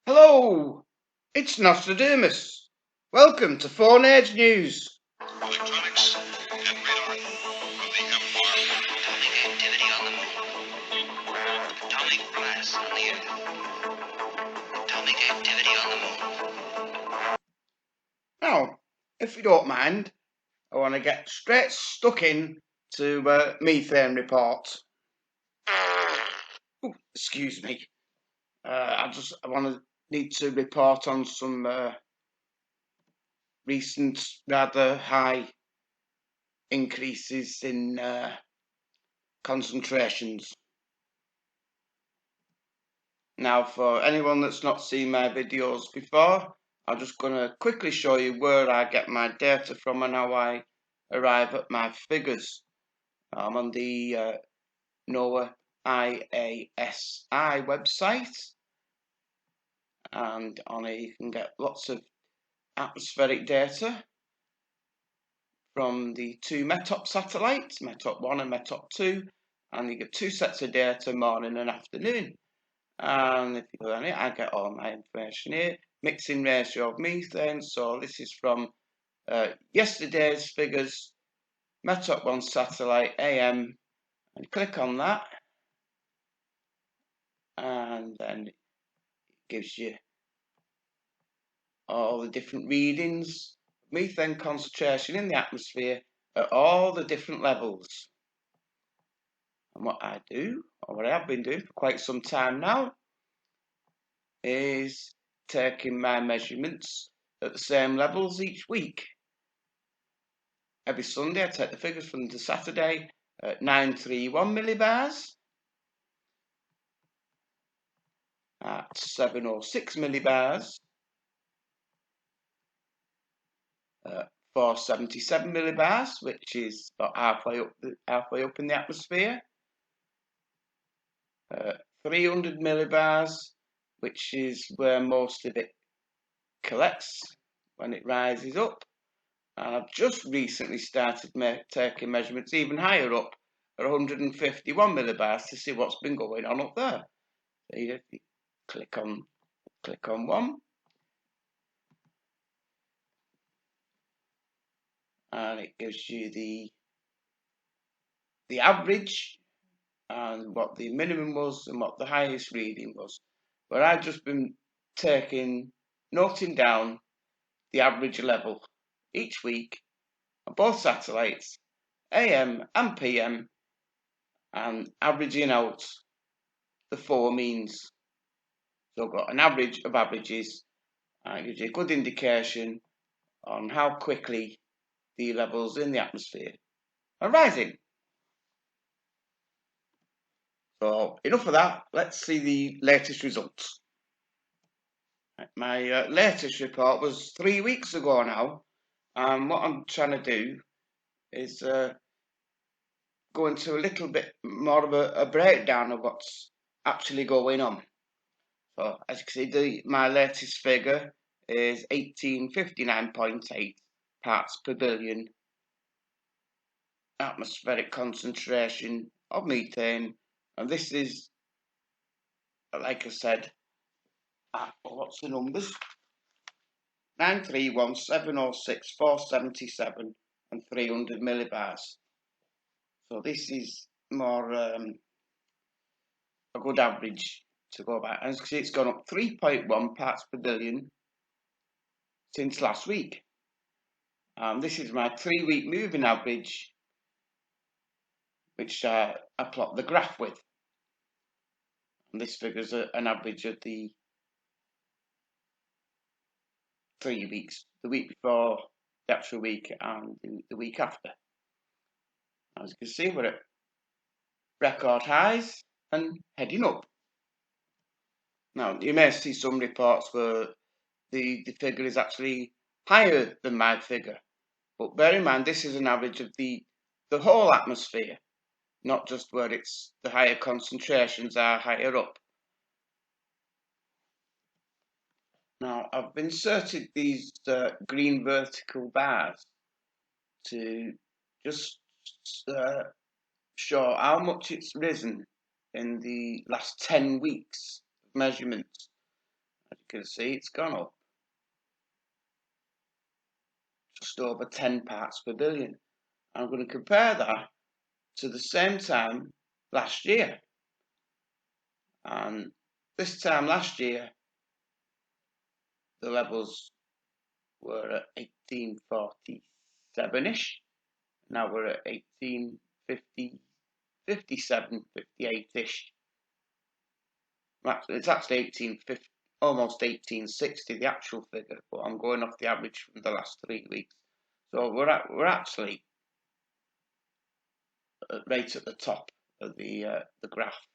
Hello, it's Nostradamus. Welcome to Foreign Age News. Electronics and radar from the M1. Atomic activity on the moon. Atomic blast on the Earth. Atomic activity on the moon. Now, if you don't mind, I want to get straight stuck in to methane report. Ooh, excuse me. I need to report on some recent rather high increases in concentrations. Now, for anyone that's not seen my videos before, I'm just going to quickly show you where I get my data from and how I arrive at my figures. I'm on the NOAA IASI website, and on it you can get lots of atmospheric data from the two METOP satellites, METOP 1 and METOP 2, and you get two sets of data, morning and afternoon. And if you go on it, I get all my information here. Mixing ratio of methane. So this is from yesterday's figures, METOP 1 satellite AM, and click on that, and then it gives you all the different readings, methane concentration in the atmosphere at all the different levels. And what I do, or what I have been doing for quite some time now, is taking my measurements at the same levels each week. Every Sunday I take the figures from the Saturday at 931 millibars, at 706 millibars, 477 millibars, which is about halfway up in the atmosphere, 300 millibars, which is where most of it collects when it rises up. And I've just recently started taking measurements even higher up at 151 millibars to see what's been going on up there. So you click on one, and it gives you the average and what the minimum was and what the highest reading was. But I've just been noting down the average level each week on both satellites, AM and PM, and averaging out the four means. So I've got an average of averages, and it gives you a good indication on how quickly the levels in the atmosphere are rising. So enough of that, let's see the latest results. My latest report was 3 weeks ago now, and what I'm trying to do is go into a little bit more of a breakdown of what's actually going on. So as you can see, my latest figure is 1859.8 parts per billion atmospheric concentration of methane, and this is, like I said, what's the numbers? 931, 706, 477 and 300 millibars. So this is more a good average to go by. As you can see, it's gone up 3.1 parts per billion since last week. This is my 3-week moving average, which I plot the graph with. And this figure's an average of the 3 weeks, the week before the actual week and the week after. As you can see, we're at record highs and heading up. Now, you may see some reports where the figure is actually higher than my figure, but bear in mind this is an average of the whole atmosphere, not just where it's the higher concentrations are higher up. Now, I've inserted these green vertical bars to just show how much it's risen in the last 10 weeks of measurements. As you can see, it's gone up just over 10 parts per billion. I'm going to compare that to the same time last year. And this time last year, the levels were at 1847-ish. Now we're at 1850, 57, 58-ish. It's actually 1850, almost 1860, the actual figure, but I'm going off the average from the last 3 weeks. So we're actually right at the top of the graph.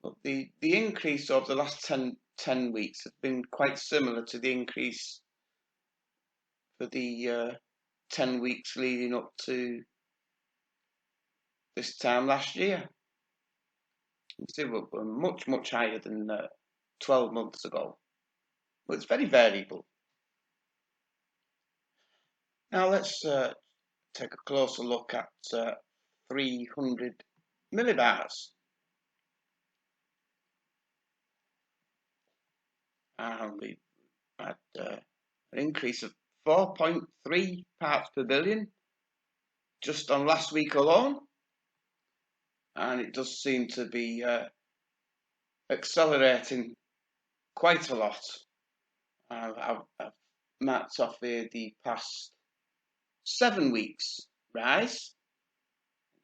But the increase over the last 10 weeks has been quite similar to the increase for the 10 weeks leading up to this time last year. You see, we're much, much higher than 12 months ago. But it's very variable. Now let's take a closer look at 300 millibars. And we've had an increase of 4.3 parts per billion just on last week alone. And it does seem to be accelerating quite a lot. I've marked off here the past 7 weeks rise.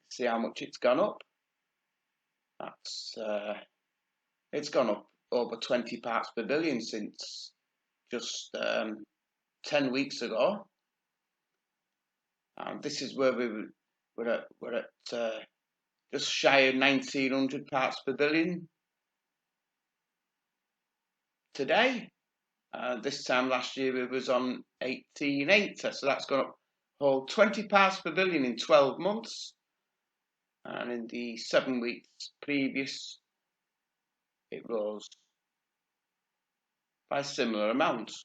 See how much it's gone up. It's gone up over 20 parts per billion since just 10 weeks ago. And this is where we're at just shy of 1900 parts per billion today. This time last year it was on 1880, so that's gone up a whole 20 parts per billion in 12 months. And in the 7 weeks previous, it rose by similar amounts.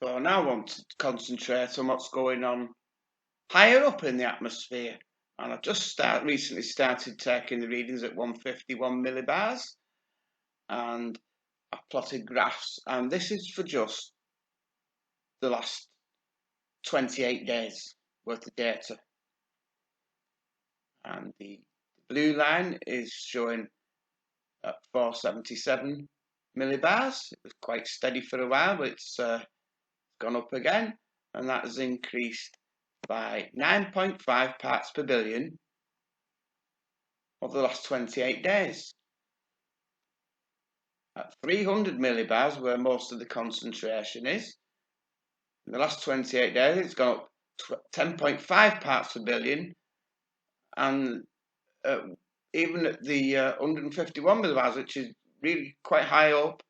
So I now want to concentrate on what's going on higher up in the atmosphere. And I've just recently started taking the readings at 151 millibars. And I've plotted graphs. And this is for just the last 28 days worth of data. And the blue line is showing at 477 millibars. It was quite steady for a while, but it's gone up again, and that has increased by 9.5 parts per billion over the last 28 days. At 300 millibars, where most of the concentration is, in the last 28 days, it's gone up 10.5 parts per billion, and even at the 151 millibars, which is really quite high up,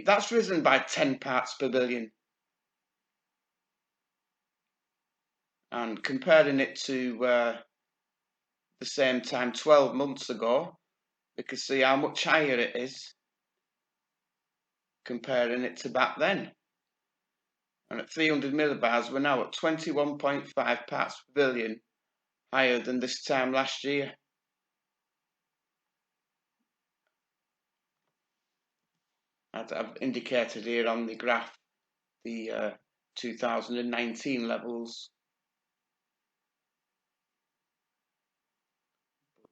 that's risen by 10 parts per billion. And comparing it to the same time 12 months ago, we can see how much higher it is comparing it to back then. And at 300 millibars, we're now at 21.5 parts per billion higher than this time last year. As I've indicated here on the graph, the 2019 levels.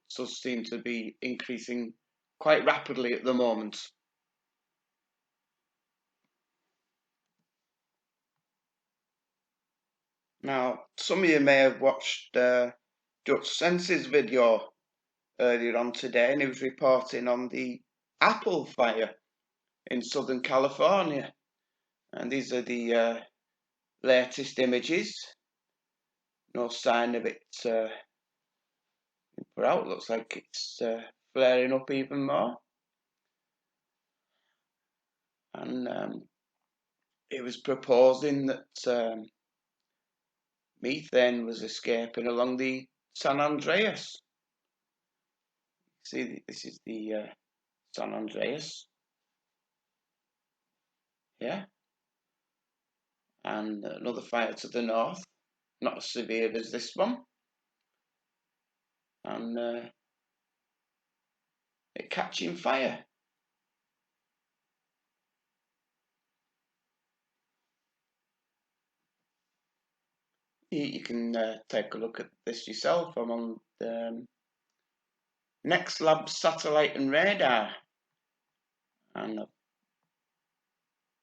So seem to be increasing quite rapidly at the moment. Now, some of you may have watched Dutch Sense's video earlier on today, and he was reporting on the apple fire in Southern California. And these are the latest images. No sign of it put out. Looks like it's flaring up even more. And it was proposing that methane was escaping along the San Andreas. See, this is the San Andreas. Yeah. And another fire to the north, not as severe as this one. and it catching fire. You can take a look at this yourself. I'm on the Next Lab satellite and radar, and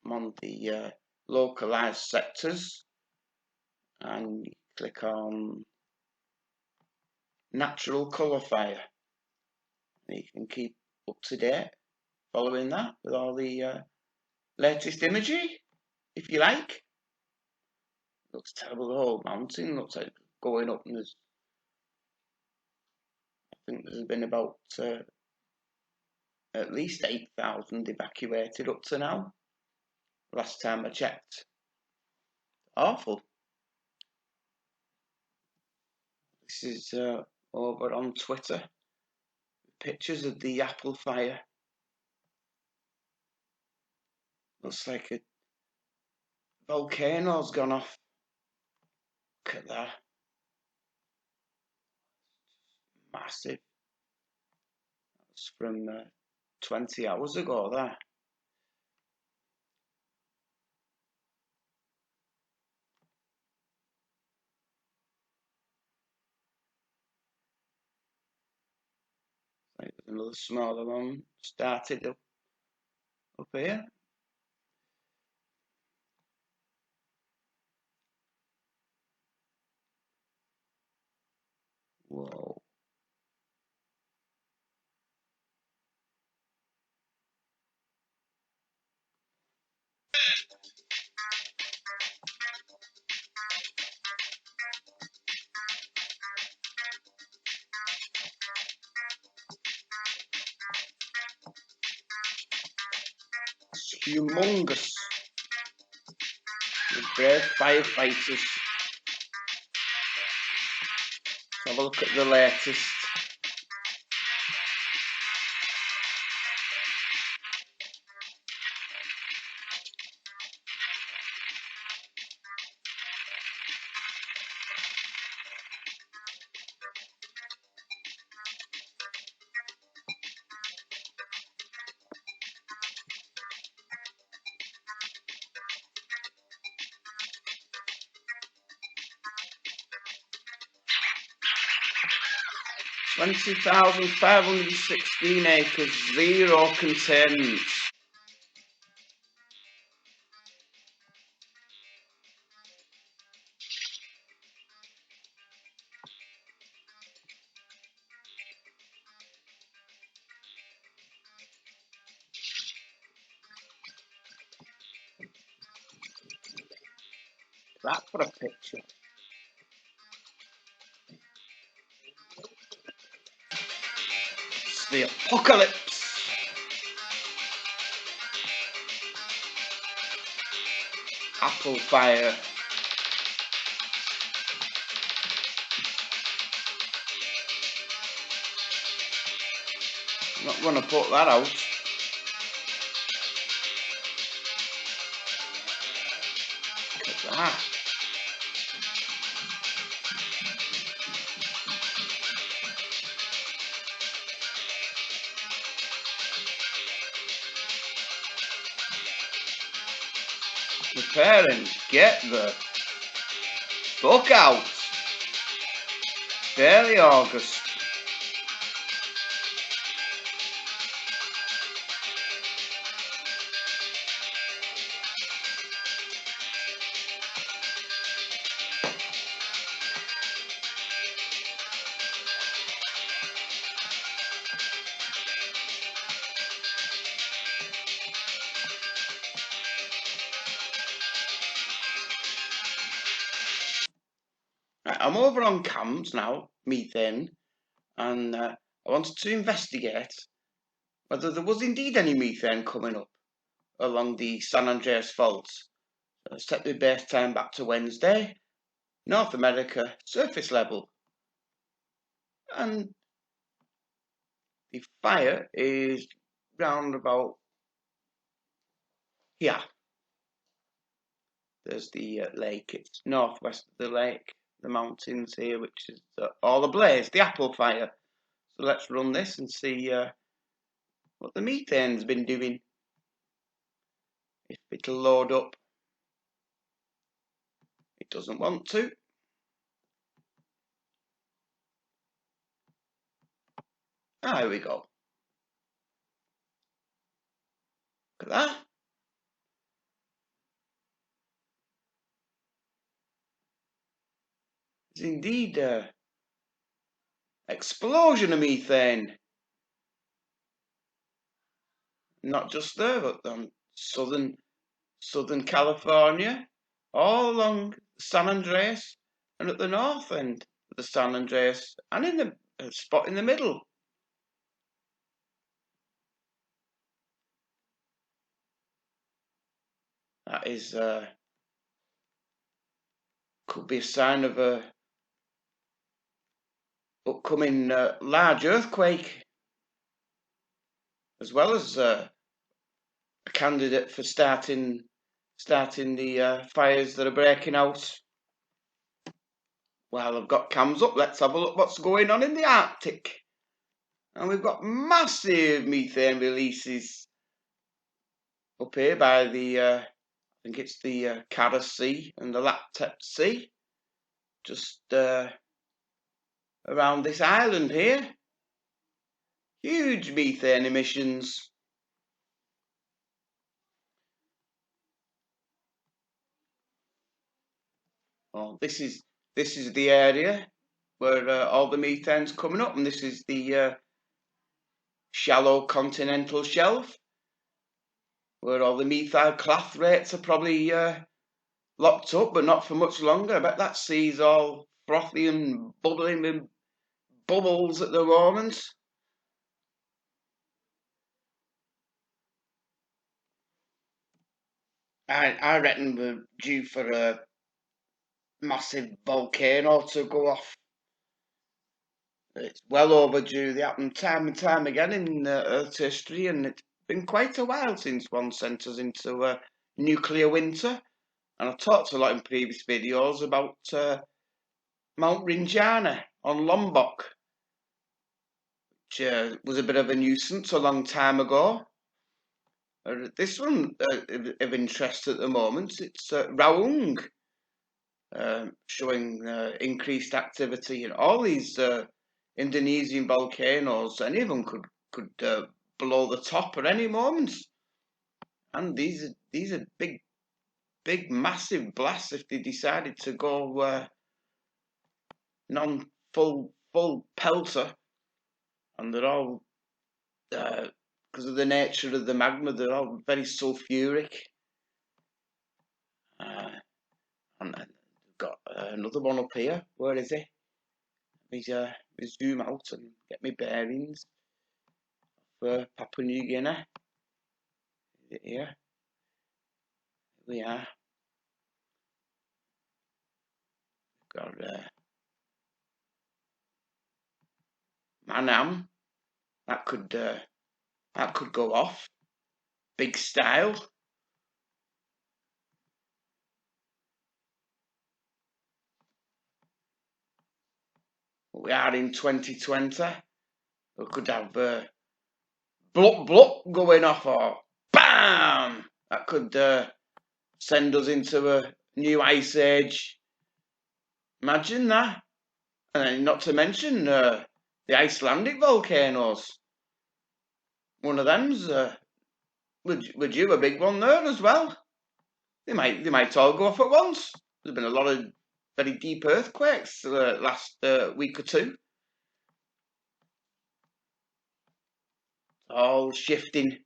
I'm on the localized sectors, and you click on natural colour fire. And you can keep up to date following that with all the latest imagery, if you like. Looks terrible, the whole mountain looks like going up, and I think there's been about at least 8,000 evacuated up to now. Last time I checked. Awful. This is over on Twitter. Pictures of the apple fire. Looks like a volcano's gone off. Look at that. Massive. That's from 20 hours ago, that. Like there's another smaller one started up here. Whoa. It's humongous. The brave firefighters. Let's have a look at the latest. (20,516 acres, 0 containments). That for a picture. It's the apocalypse. Apple fire. I'm not going to put that out. Look at that. Prepare and get the fuck out. Early August. I'm over on CAMS now, methane, and I wanted to investigate whether there was indeed any methane coming up along the San Andreas Fault. Set the base time back to Wednesday, North America, surface level. And the fire is round about here. There's the lake, it's northwest of the lake. the mountains here, which is all ablaze, the apple fire. So let's run this and see what the methane's been doing. If it'll load up. It doesn't want to. Ah, here we go. Look at that. It's indeed a explosion of methane. Not just there, but on southern California, all along San Andreas, and at the north end of the San Andreas, and in the spot in the middle. That is could be a sign of a upcoming large earthquake, as well as a candidate for starting the fires that are breaking out. Well, I've got cams up. Let's have a look what's going on in the Arctic. And we've got massive methane releases up here by the, I think it's the Kara Sea and the Laptev Sea, just around this island here. Huge methane emissions. Oh, this is the area where all the methane's coming up, and this is the shallow continental shelf, where all the methyl cloth rates are probably locked up, but not for much longer. I bet that sea's all frothy and bubbling with bubbles at the moment. I reckon we're due for a massive volcano to go off. It's well overdue. They happen time and time again in Earth's history, and it's been quite a while since one sent us into a nuclear winter. And I've talked a lot in previous videos about Mount Rinjani on Lombok, which was a bit of a nuisance a long time ago. This one of interest at the moment, it's Raung, showing increased activity in all these Indonesian volcanoes. Any of them could blow the top at any moment, and these are big massive blasts if they decided to go full pelter, and they're all because of the nature of the magma, they're all very sulfuric. And we've got another one up here. Where is he? Let me zoom out and get my bearings for Papua New Guinea. Is it here? Here we are. Got Manam. That could go off. Big style. We are in 2020. We could have blup going off, or BAM! That could send us into a new ice age. Imagine that. And then not to mention the Icelandic volcanoes. One of them's would you a big one there as well? They might all go off at once. There's been a lot of very deep earthquakes last week or two. All shifting.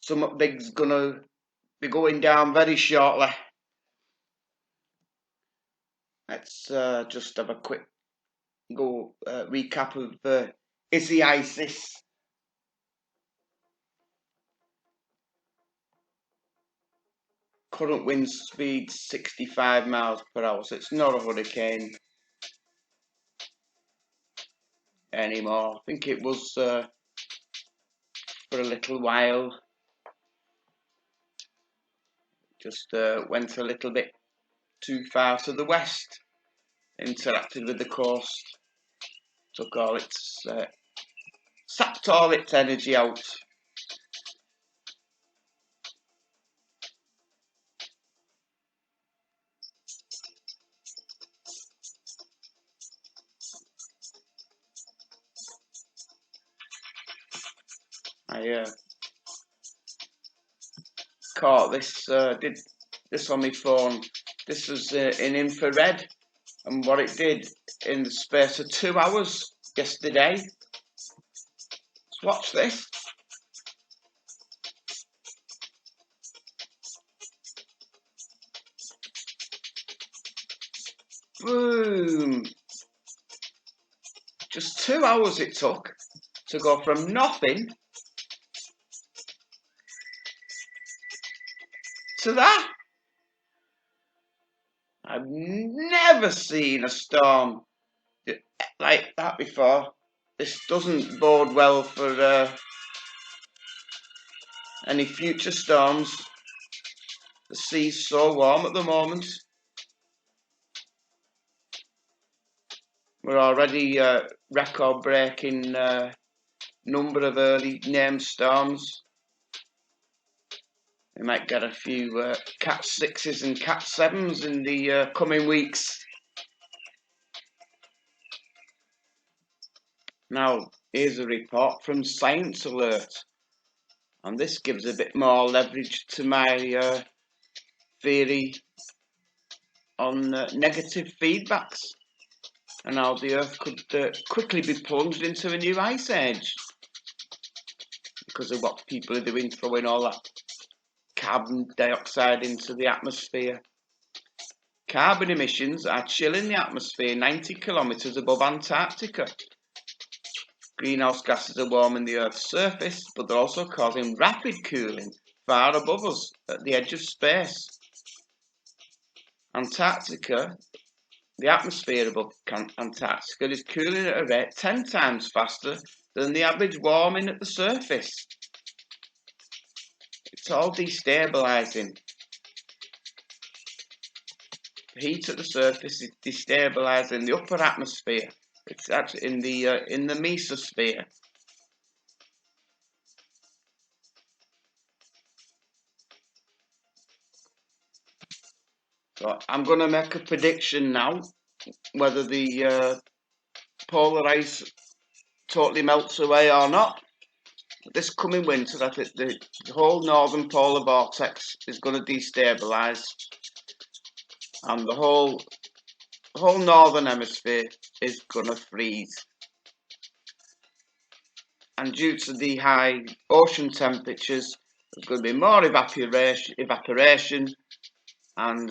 Something big's gonna be going down very shortly. Let's just have a quick recap of Izzy Isis. Current wind speed 65 miles per hour, so it's not a hurricane anymore. I think it was for a little while. Just went a little bit too far to the west. interacted with the coast, took all its, sapped all its energy out. I caught this, did this on my phone. This was in infrared, and what it did in the space of 2 hours yesterday. Let's watch this. Boom! Just 2 hours it took to go from nothing to that. I've never seen a storm like that before. This doesn't bode well for any future storms. The sea's so warm at the moment. We're already record-breaking number of early named storms. We might get a few Cat 6s and Cat 7s in the coming weeks. Now, here's a report from Science Alert, and this gives a bit more leverage to my theory on negative feedbacks and how the Earth could quickly be plunged into a new ice age because of what people are doing, throwing all that carbon dioxide into the atmosphere. Carbon emissions are chilling the atmosphere 90 kilometres above Antarctica. Greenhouse gases are warming the Earth's surface, but they're also causing rapid cooling far above us at the edge of space. Antarctica, the atmosphere above Antarctica is cooling at a rate 10 times faster than the average warming at the surface. It's all destabilising. The heat at the surface is destabilising the upper atmosphere. It's actually in the mesosphere. So I'm going to make a prediction now, whether the polar ice totally melts away or not. This coming winter, I think the whole northern polar vortex is going to destabilise, and the whole northern hemisphere is going to freeze. And due to the high ocean temperatures, there's going to be more evaporation and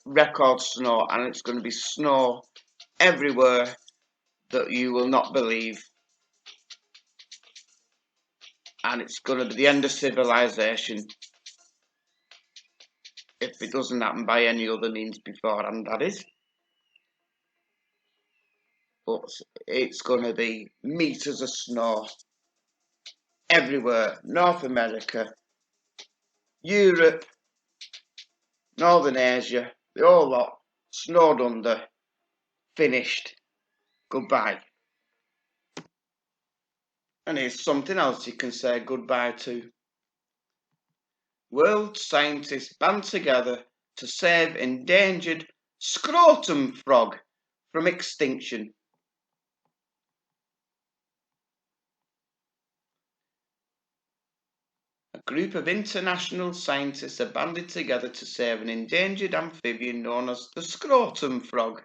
record snow, and it's going to be snow everywhere that you will not believe. And it's going to be the end of civilization if it doesn't happen by any other means beforehand, that is. But it's going to be meters of snow everywhere. North America, Europe, Northern Asia, the whole lot, snowed under, finished, goodbye. And here's something else you can say goodbye to. World scientists band together to save endangered scrotum frog from extinction. A group of international scientists are banded together to save an endangered amphibian known as the scrotum frog.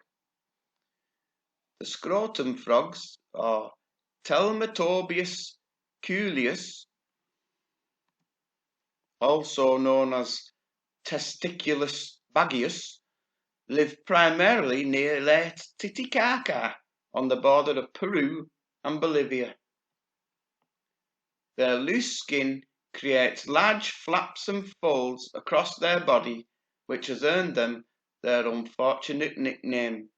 The scrotum frogs, or Telmatobius culeus, also known as Testiculus bagius, live primarily near Lake Titicaca on the border of Peru and Bolivia. Their loose skin creates large flaps and folds across their body, which has earned them their unfortunate nickname.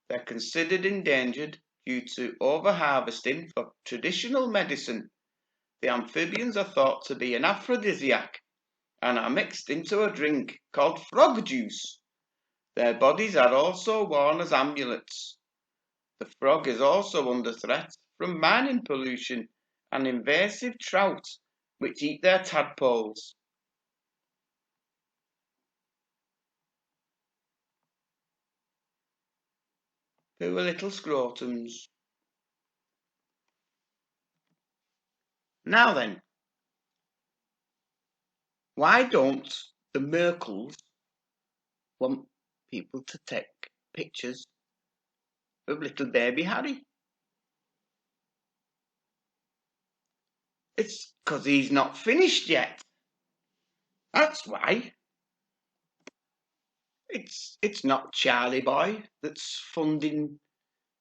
They're considered endangered due to overharvesting for traditional medicine. The amphibians are thought to be an aphrodisiac and are mixed into a drink called frog juice. Their bodies are also worn as amulets. The frog is also under threat from mining pollution and invasive trout which eat their tadpoles. Poor little scrotums. Now then, why don't the Merkles want people to take pictures of little baby Harry? It's 'cause he's not finished yet. That's why. It's not Charlie Boy that's funding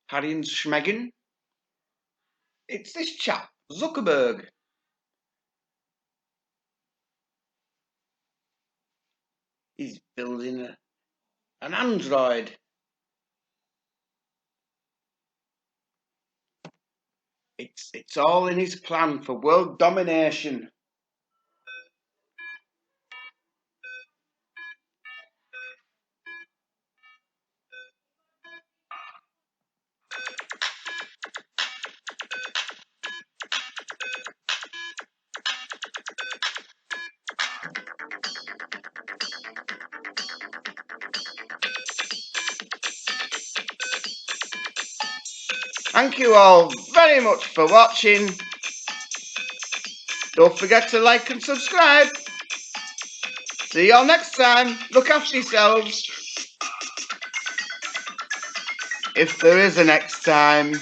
Harry and Schmeggen. It's this chap, Zuckerberg. He's building an android. It's all in his plan for world domination. Thank you all very much for watching. Don't forget to like and subscribe. See you all next time. Look after yourselves. If there is a next time.